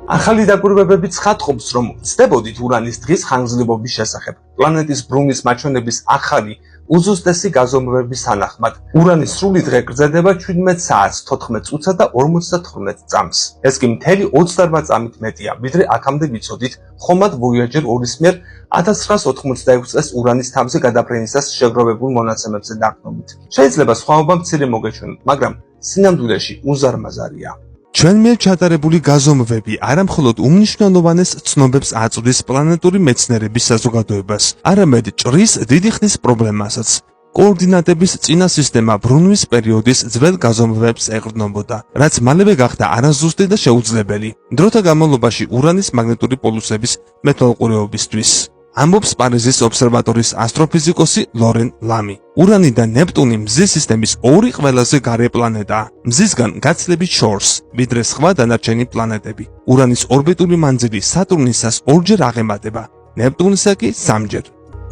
ახალი დაკვირვებები ცხადყოფს, რომ ცდებოდით ურანის დღის ხანგრძლივობის შესახებ. პლანეტის ბრუნვის მაჩვენების ახალი უზუსტესი გაზომვების თანახმად, ურანის სრული დღე გრძელდება 17 საათს 14 წუთსა და 52 წამს. ეს კი მთელი 28 წამით მეტია, ვიდრე აქამდე ვიცოდით ხომად Voyager 2-ის მიერ 1986 წელს ურანის თავზე გადაფრენისას შეგროვებულ მონაცემებზე დაყრდნობით. შეიძლება სხვაობა მცირე მოგეჩვენოთ, მაგრამ სინამდვილეში უზარმაზარია. ჩვენ მიერ ჩატარებული გაზომვები არამხოლოდ უმნიშვნელოვანეს ცნობებს აწვდის პლანეტური მეცნიერების საზოგადოებას, არამედ ჭრის დიდი ხნის პრობლემასაც. კოორდინატების წინა სისტემა ბრუნვის პერიოდის ძველ გაზომვებს ეყრდნობოდა, რაც მალევე გახდა არაზუსტი და შეუძლებელი დროთა განმავლობაში ურანის მაგნიტური პოლუსების მეთვალყურეობისთვის. ამბობს პარიზის ობსერვატორიის ასტროფიზიკოსი ლორენ ლამი. ურანი და ნეპტუნი მზის სისტემის ორი ყველაზე გარე პლანეტაა. მზისგან გაცილებით შორს, ვიდრე სხვა დანარჩენი პლანეტები. ურანის ორბიტული მანძილი სატურნისას ორჯერ აღემატება, ნეპტუნისა კი სამჯერ.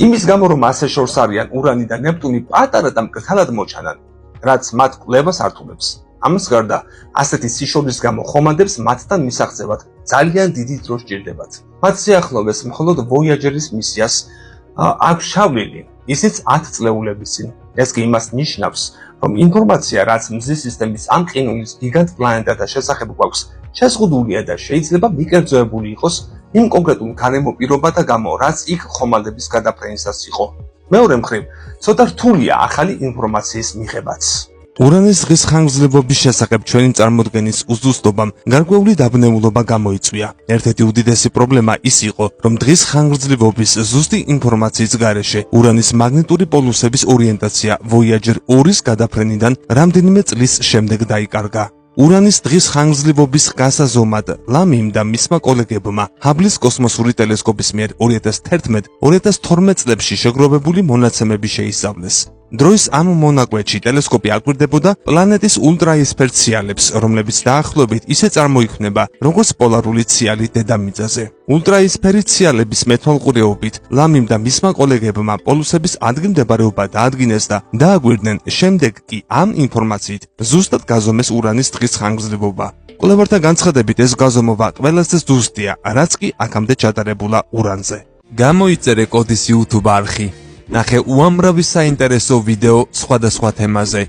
იმის გამო, რომ ასე შორს არიან, ურანი და ნეპტუნი პატარა და მკრთალად მოჩანან, რაც მათ კვლევას ართულებს. ამას გარდა, ასეთი სიშორის გამო ხომადებს მათთან მისაღწევად ძალიან დიდი დრო სჭირდებათ. მათ სიახლოვეს მხოლოდ Voyager-ის მისიას აქვს ჩავლილი, ისიც 10 წლეულების წინ. ეს კი იმას ნიშნავს, რომ ინფორმაცია, რაც მზის სისტემის ამ ყინულის გიგანტ პლანეტათა შესახებ გვაქვს, შეზღუდულია და შეიძლება მიკერძოებული იყოს იმ კონკრეტულ გარემო პირობათა გამო, რაც იქ ხომალდების გადაფრენისას იყო. მეორე მხრივ, ცოტა რთულია ახალი ინფორმაციის მიღებაც. ურანის დღის ხანგრძლივობის შესახებ ჩვენი წარმოდგენის უზუსტობამ გარკვეული დაბნეულობა გამოიწვია. ერთ-ერთი უდიდესი პრობლემა ის იყო, რომ დღის ხანგრძლივობის ზუსტი ინფორმაციის გარეშე ურანის მაგნიტური პოლუსების ორიენტაცია Voyager 2-ის გადაფრენიდან რამდენიმე წლის შემდეგ დაიკარგა. ურანის დღის ხანგრძლივობის გასაზომად ლამიმ და მისმა კოლეგებმა ჰაბლის კოსმოსური ტელესკოპის მიერ 2011-2012 წლებში შეგროვებული მონაცემები შეისწავლეს. დროის ამ მონაკვეთში ტელესკოპი აკვირდებოდა პლანეტის ულტრაიისფერ ციალებს, რომლებიც დაახლოებით ისე წარმოიქმნება, როგორც პოლარული ციალი დედამიწაზე. ულტრაიისფერი ციალების მეთვალყურეობით ლამიმ და მისმა კოლეგებმა პოლუსების ადგილმდებარეობა დაადგინეს და დააკვირდნენ, შემდეგ კი ამ ინფორმაციით ზუსტად გაზომეს ურანის დღის ხანგრძლივობა. კვლევართა განცხადებით ეს გაზომვა ყველაზე ზუსტია, რაც კი აქამდე ჩატარებულა ურანზე. გამოიწერე კოდის YouTube არხი. ნახე უამრავი საინტერესო ვიდეო სხვადასხვა თემაზე.